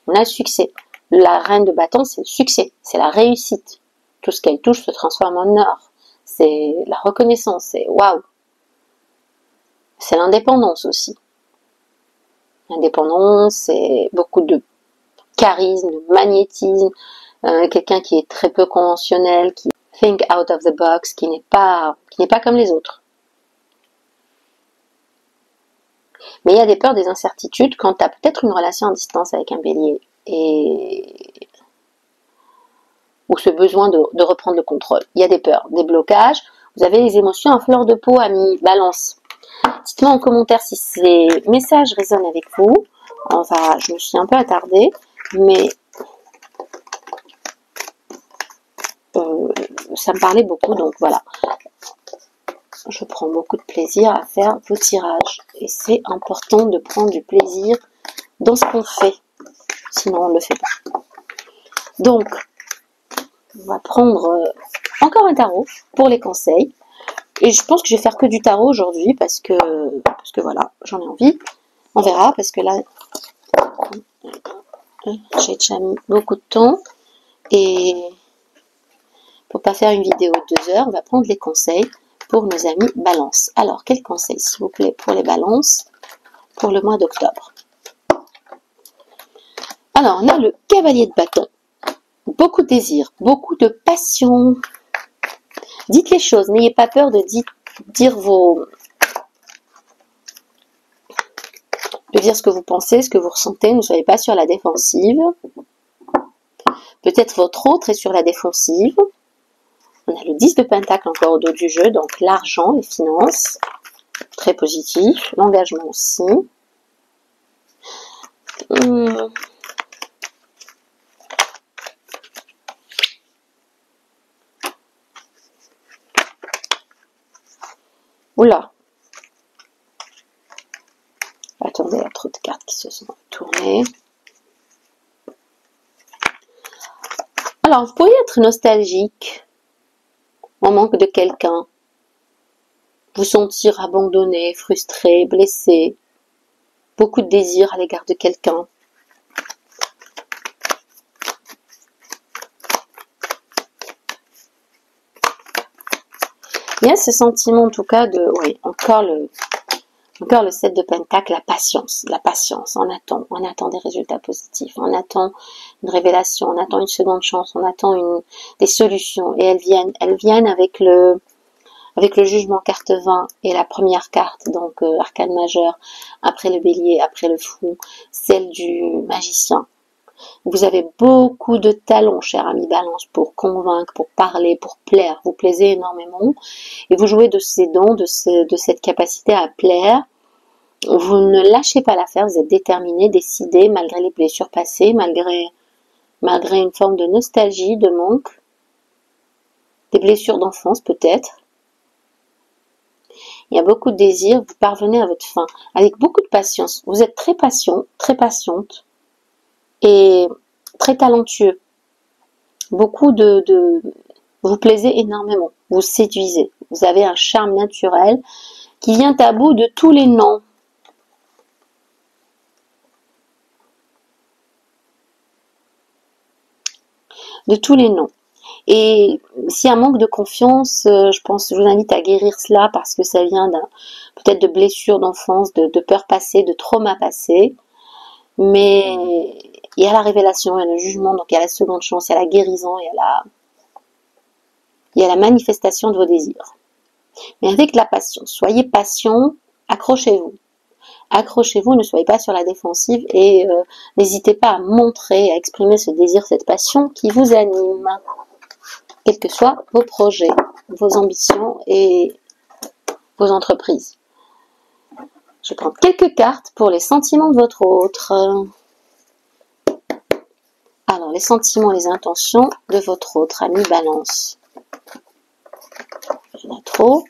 On a le succès. La reine de bâton, c'est le succès, c'est la réussite. Tout ce qu'elle touche se transforme en or. C'est la reconnaissance, c'est waouh. C'est l'indépendance aussi. L'indépendance, c'est beaucoup de charisme, de magnétisme, quelqu'un qui est très peu conventionnel, qui think out of the box, qui n'est pas comme les autres. Mais il y a des peurs, des incertitudes quand tu as peut-être une relation à distance avec un bélier ou ce besoin de reprendre le contrôle. Il y a des peurs, des blocages. Vous avez les émotions à fleur de peau, amis Balance. Dites-moi en commentaire si ces messages résonnent avec vous. Enfin, je me suis un peu attardée, mais ça me parlait beaucoup, donc voilà. Je prends beaucoup de plaisir à faire vos tirages. Et c'est important de prendre du plaisir dans ce qu'on fait. Sinon, on ne le fait pas. Donc, on va prendre encore un tarot pour les conseils. Et je pense que je vais faire que du tarot aujourd'hui parce que voilà, j'en ai envie. On verra parce que là, j'ai déjà mis beaucoup de temps. Et pour pas faire une vidéo de 2 heures, on va prendre les conseils pour nos amis Balance. Alors, quels conseils, s'il vous plaît, pour les Balances pour le mois d'octobre? Alors, on a le cavalier de bâton. Beaucoup de désir, beaucoup de passion. Dites les choses, n'ayez pas peur de dire vos de dire ce que vous pensez, ce que vous ressentez. Ne soyez pas sur la défensive. Peut-être votre autre est sur la défensive. On a le 10 de Pentacle encore au dos du jeu, donc l'argent, les finances, très positif. L'engagement aussi. Oula. Attendez, il y a trop de cartes qui se sont tournées. Alors, vous pourriez être nostalgique, en manque de quelqu'un, vous sentir abandonné, frustré, blessé, beaucoup de désir à l'égard de quelqu'un. Il y a ce sentiment en tout cas de, oui, encore le 7 de Pentacle, la patience, on attend des résultats positifs, on attend une révélation, on attend une seconde chance, on attend des solutions, et elles viennent avec le jugement carte 20 et la première carte, donc arcane majeur, après le bélier, après le fou, celle du magicien. Vous avez beaucoup de talent, cher ami Balance, pour convaincre, pour parler, pour plaire. Vous plaisez énormément et vous jouez de ces dons, de cette capacité à plaire. Vous ne lâchez pas l'affaire, vous êtes déterminé, décidé, malgré les blessures passées, malgré une forme de nostalgie, de manque, des blessures d'enfance peut-être. Il y a beaucoup de désir, vous parvenez à votre fin, avec beaucoup de patience. Vous êtes très patient, très patiente, et très talentueux. Vous plaisez énormément, vous séduisez. Vous avez un charme naturel qui vient à bout de tous les noms. De tous les noms. Et s'il y a un manque de confiance, je vous invite à guérir cela parce que ça vient peut-être de blessures d'enfance, de peurs passées, de traumas passés. Mais il y a la révélation, il y a le jugement, donc il y a la seconde chance, il y a la guérison, il y a la manifestation de vos désirs. Mais avec de la patience, soyez patient, accrochez-vous. Accrochez-vous, ne soyez pas sur la défensive et n'hésitez pas à montrer, à exprimer ce désir, cette passion qui vous anime, quels que soient vos projets, vos ambitions et vos entreprises. Je vais prendre quelques cartes pour les sentiments de votre autre. Alors, les sentiments et les intentions de votre autre ami Balance. Il y en a trop.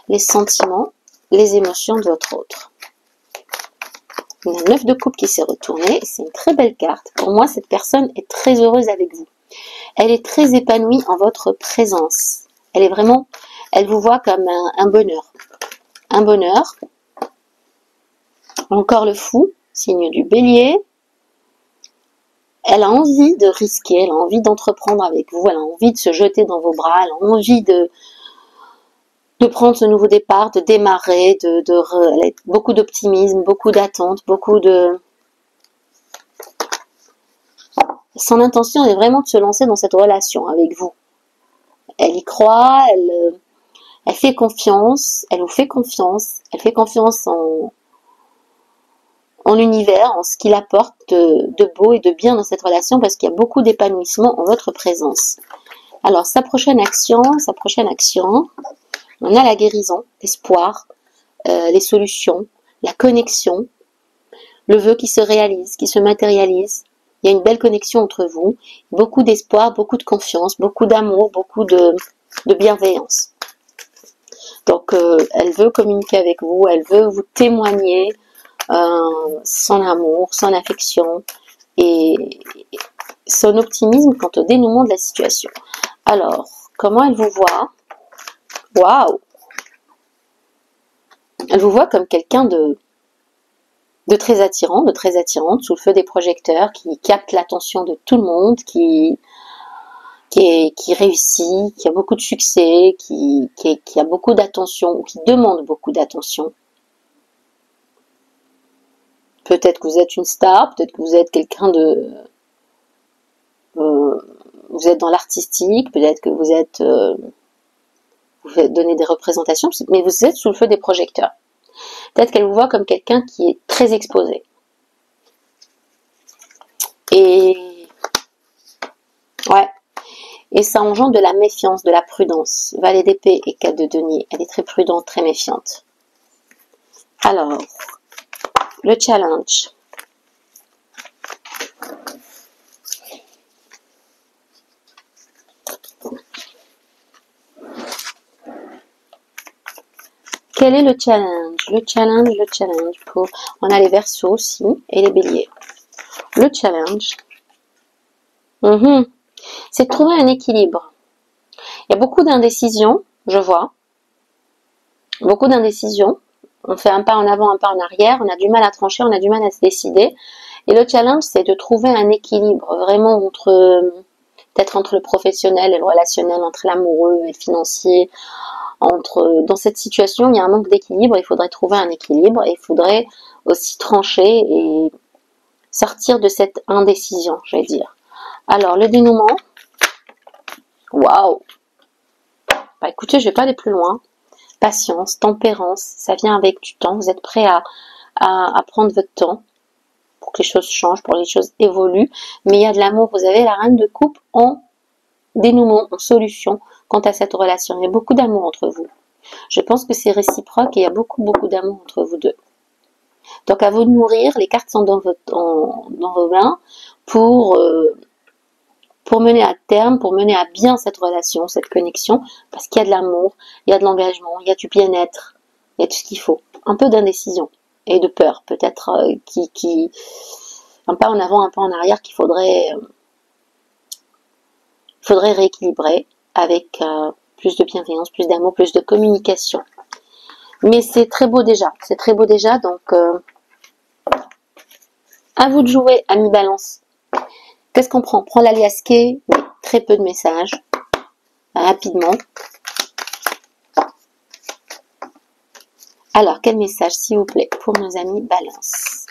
Les sentiments, les émotions de votre autre. Il y a 9 de coupe qui s'est retourné. C'est une très belle carte. Pour moi, cette personne est très heureuse avec vous. Elle est très épanouie en votre présence. Elle vous voit comme un bonheur. Un bonheur. Encore le fou, signe du bélier. Elle a envie de risquer, elle a envie d'entreprendre avec vous, elle a envie de se jeter dans vos bras, elle a envie de prendre ce nouveau départ, de démarrer, elle a beaucoup d'optimisme, beaucoup d'attente, Son intention est vraiment de se lancer dans cette relation avec vous. Elle y croit, elle fait confiance, elle vous fait confiance, elle fait confiance en l'univers, en ce qu'il apporte de beau et de bien dans cette relation parce qu'il y a beaucoup d'épanouissement en votre présence. Alors, sa prochaine action, on a la guérison, l'espoir, les solutions, la connexion, le vœu qui se réalise, qui se matérialise. Il y a une belle connexion entre vous, beaucoup d'espoir, beaucoup de confiance, beaucoup d'amour, beaucoup de bienveillance. Donc, elle veut communiquer avec vous, elle veut vous témoigner son amour, son affection et son optimisme quant au dénouement de la situation. Alors, comment elle vous voit? Waouh! Elle vous voit comme quelqu'un de très attirant, de très attirante, sous le feu des projecteurs, qui capte l'attention de tout le monde, qui réussit, qui a beaucoup de succès, qui a beaucoup d'attention, qui demande beaucoup d'attention. Peut-être que vous êtes une star, peut-être que vous êtes quelqu'un vous êtes dans l'artistique, peut-être que vous faites donner des représentations, mais vous êtes sous le feu des projecteurs. Peut-être qu'elle vous voit comme quelqu'un qui est très exposé. Et ouais. Et ça engendre de la méfiance, de la prudence. Valet d'épée et 4 de denier. Elle est très prudente, très méfiante. Alors, le challenge. Quel est le challenge? Le challenge pour... On a les Verseaux aussi et les Béliers. Le challenge, c'est de trouver un équilibre. Il y a beaucoup d'indécision, je vois. Beaucoup d'indécision. On fait un pas en avant, un pas en arrière. On a du mal à trancher, on a du mal à se décider. Et le challenge, c'est de trouver un équilibre vraiment entre... Peut-être entre le professionnel et le relationnel, entre l'amoureux et le financier. Dans cette situation, il y a un manque d'équilibre. Il faudrait trouver un équilibre. Et il faudrait aussi trancher et sortir de cette indécision, je vais dire. Alors, le dénouement. Waouh! Bah écoutez, je vais pas aller plus loin. Patience, tempérance, ça vient avec du temps. Vous êtes prêt à prendre votre temps pour que les choses changent, pour que les choses évoluent. Mais il y a de l'amour. Vous avez la reine de coupe en dénouement, en solution quant à cette relation. Il y a beaucoup d'amour entre vous. Je pense que c'est réciproque et il y a beaucoup d'amour entre vous deux. Donc à vous de nourrir, les cartes sont dans vos mains pour mener à terme, pour mener à bien cette relation, cette connexion, parce qu'il y a de l'amour, il y a de l'engagement, il y a du bien-être, il y a tout ce qu'il faut. Un peu d'indécision et de peur, peut-être, un pas en avant, un pas en arrière qu'il faudrait rééquilibrer avec plus de bienveillance, plus d'amour, plus de communication. Mais c'est très beau déjà, donc à vous de jouer, ami Balance. Qu'est-ce qu'on prend? On prend l'alias Key, oui, très peu de messages, rapidement. Alors, quel message, s'il vous plaît, pour nos amis Balance?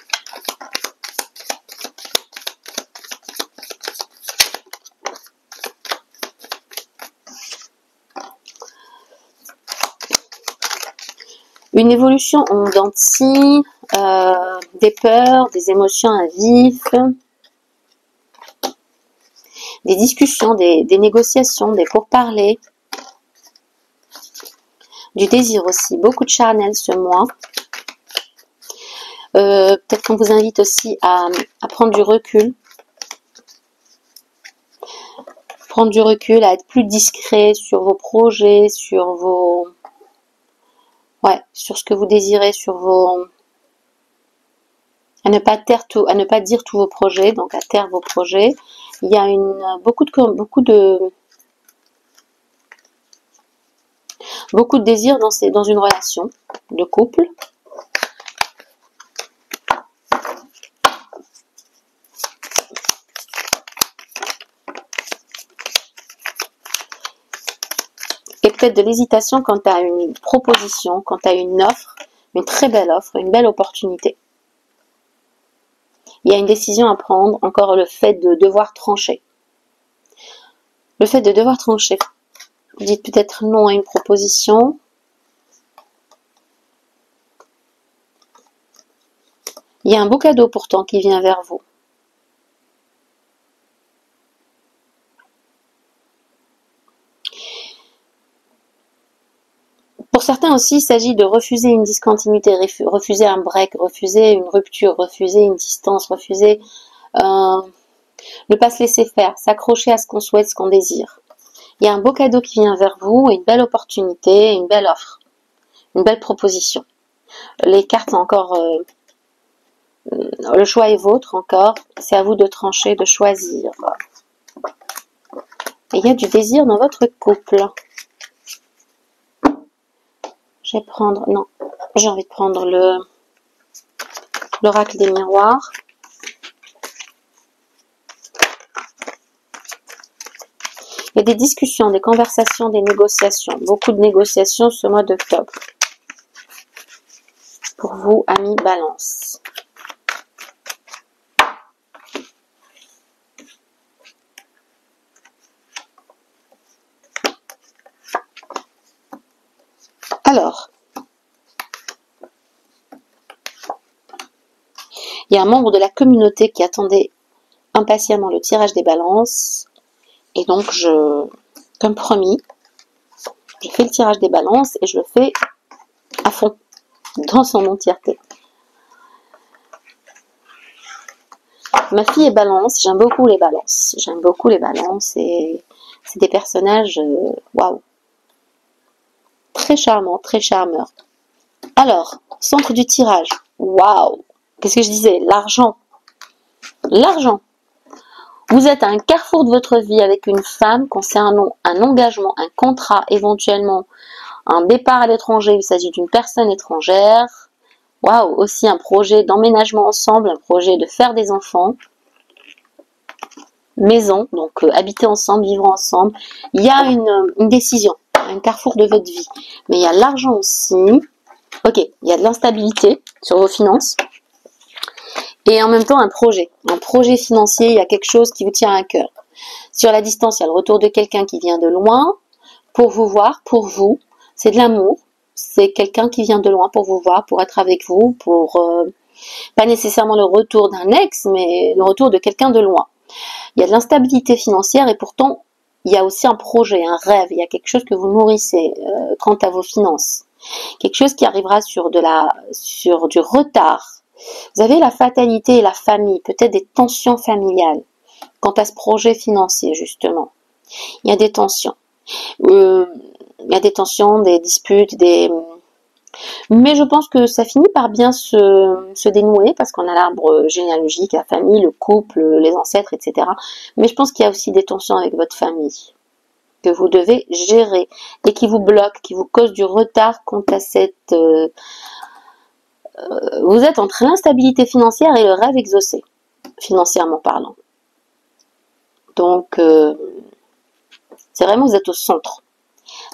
Une évolution en dents de scie, des peurs, des émotions à vif, des discussions, des négociations, des pourparlers, du désir aussi, beaucoup de charnel ce mois. Peut-être qu'on vous invite aussi à prendre du recul. Prendre du recul, à être plus discret sur vos projets, sur vos... Ouais, sur ce que vous désirez, sur vos... À ne pas taire tout, à ne pas dire tous vos projets, donc à taire vos projets. Il y a beaucoup de désir dans une relation de couple. Et peut-être de l'hésitation quant à une proposition, quant à une offre, une très belle offre, une belle opportunité. Il y a une décision à prendre, encore le fait de devoir trancher. Le fait de devoir trancher. Vous dites peut-être non à une proposition. Il y a un beau cadeau pourtant qui vient vers vous. Pour certains aussi, il s'agit de refuser une discontinuité, refuser un break, refuser une rupture, refuser une distance, refuser ne pas se laisser faire, s'accrocher à ce qu'on souhaite, ce qu'on désire. Il y a un beau cadeau qui vient vers vous, une belle opportunité, une belle offre, une belle proposition. Les cartes encore, le choix est vôtre encore, c'est à vous de trancher, de choisir. Et il y a du désir dans votre couple. Je vais prendre, non, j'ai envie de prendre l'oracle des miroirs. Il y a des discussions, des conversations, des négociations. Beaucoup de négociations ce mois d'octobre. Pour vous, amis Balance. Alors, Il y a un membre de la communauté qui attendait impatiemment le tirage des balances. Et donc, comme promis, je fais le tirage des balances et je le fais à fond, dans son entièreté. Ma fille est balance, j'aime beaucoup les balances. J'aime beaucoup les balances et c'est des personnages, waouh, très charmants, très charmeurs. Alors, centre du tirage, waouh, qu'est-ce que je disais? L'argent. L'argent. Vous êtes à un carrefour de votre vie avec une femme concernant un engagement, un contrat, éventuellement un départ à l'étranger, il s'agit d'une personne étrangère. Waouh, aussi un projet d'emménagement ensemble, un projet de faire des enfants. Maison, donc habiter ensemble, vivre ensemble. Il y a une décision, un carrefour de votre vie. Mais il y a l'argent aussi. Ok, il y a de l'instabilité sur vos finances. Et en même temps un projet financier, il y a quelque chose qui vous tient à cœur. Sur la distance, il y a le retour de quelqu'un qui vient de loin pour vous voir, pour vous. C'est de l'amour. C'est quelqu'un qui vient de loin pour vous voir, pour être avec vous, pour pas nécessairement le retour d'un ex, mais le retour de quelqu'un de loin. Il y a de l'instabilité financière et pourtant, il y a aussi un projet, un rêve. Il y a quelque chose que vous nourrissez quant à vos finances. Quelque chose qui arrivera sur du retard. Vous avez la fatalité et la famille, peut-être des tensions familiales quant à ce projet financier, justement. Il y a des tensions. Il y a des tensions, des disputes, mais je pense que ça finit par bien se dénouer parce qu'on a l'arbre généalogique, la famille, le couple, les ancêtres, etc. Mais je pense qu'il y a aussi des tensions avec votre famille que vous devez gérer et qui vous bloquent, qui vous causent du retard quant à cette... vous êtes entre l'instabilité financière et le rêve exaucé, financièrement parlant. Donc, c'est vraiment, vous êtes au centre.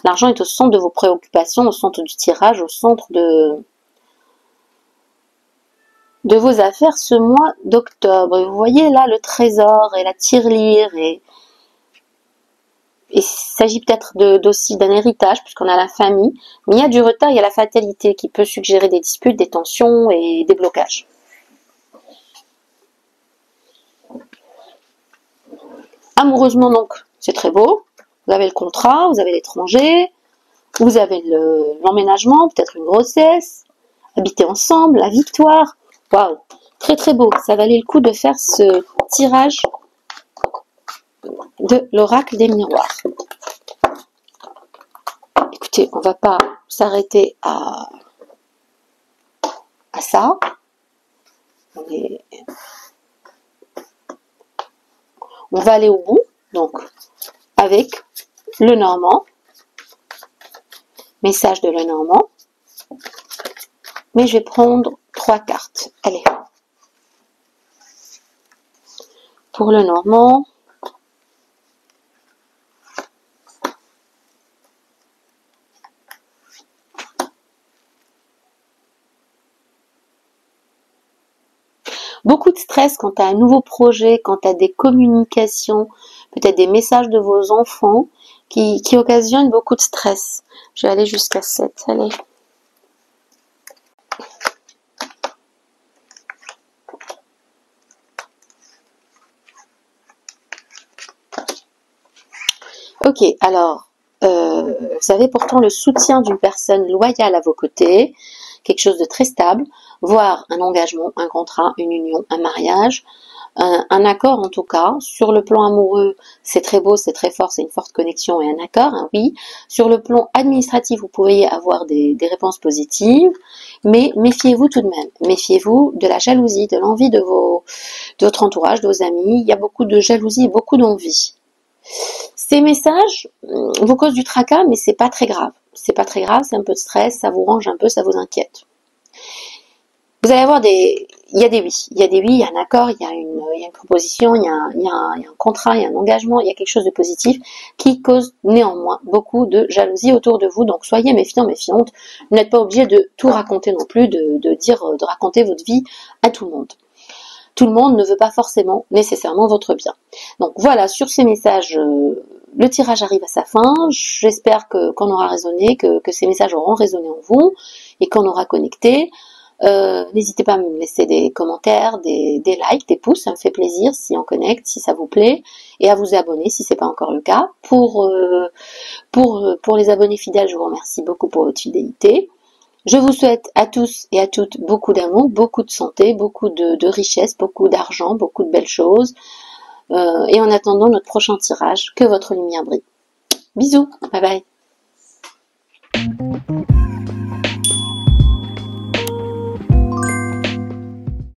L'argent est au centre de vos préoccupations, au centre du tirage, au centre de vos affaires ce mois d'octobre. Et vous voyez là le trésor et la tirelire et il s'agit peut-être aussi d'un héritage puisqu'on a la famille. Mais il y a du retard, il y a la fatalité qui peut suggérer des disputes, des tensions et des blocages. Amoureusement donc, c'est très beau. Vous avez le contrat, vous avez l'étranger, vous avez l'emménagement, peut-être une grossesse, habiter ensemble, la victoire. Waouh, très très beau. Ça valait le coup de faire ce tirage de l'oracle des miroirs. Écoutez, on va pas s'arrêter à ça. On va aller au bout, donc avec le Normand, message de le Normand, mais je vais prendre 3 cartes. Allez, pour le Normand, beaucoup de stress quant à un nouveau projet, quant à des communications, peut-être des messages de vos enfants qui occasionnent beaucoup de stress. Je vais aller jusqu'à 7. Allez. Ok, alors, vous avez pourtant le soutien d'une personne loyale à vos côtés, quelque chose de très stable, voire un engagement, un contrat, une union, un mariage, un accord en tout cas. Sur le plan amoureux, c'est très beau, c'est très fort, c'est une forte connexion et un accord, hein, oui. Sur le plan administratif, vous pourriez avoir des réponses positives, mais méfiez-vous tout de même. Méfiez-vous de la jalousie, de l'envie de votre entourage, de vos amis. Il y a beaucoup de jalousie et beaucoup d'envie. Ces messages vous causent du tracas, mais c'est pas très grave. C'est pas très grave, c'est un peu de stress, ça vous range un peu, ça vous inquiète. Vous allez avoir il y a des oui, il y a un accord, il y a une proposition, il y a un contrat, il y a un engagement, il y a quelque chose de positif qui cause néanmoins beaucoup de jalousie autour de vous. Donc soyez méfiants, méfiantes. Vous n'êtes pas obligé de tout raconter non plus, de raconter votre vie à tout le monde. Tout le monde ne veut pas forcément, nécessairement votre bien. Donc voilà, sur ces messages, le tirage arrive à sa fin. J'espère qu'on aura résonné, que ces messages auront résonné en vous et qu'on aura connecté. N'hésitez pas à me laisser des commentaires, des likes, des pouces, ça me fait plaisir si on connecte, si ça vous plaît, et à vous abonner si c'est pas encore le cas. Pour les abonnés fidèles, je vous remercie beaucoup pour votre fidélité. Je vous souhaite à tous et à toutes beaucoup d'amour, beaucoup de santé, beaucoup de richesse, beaucoup d'argent, beaucoup de belles choses. Et en attendant notre prochain tirage, que votre lumière brille. Bisous, bye bye.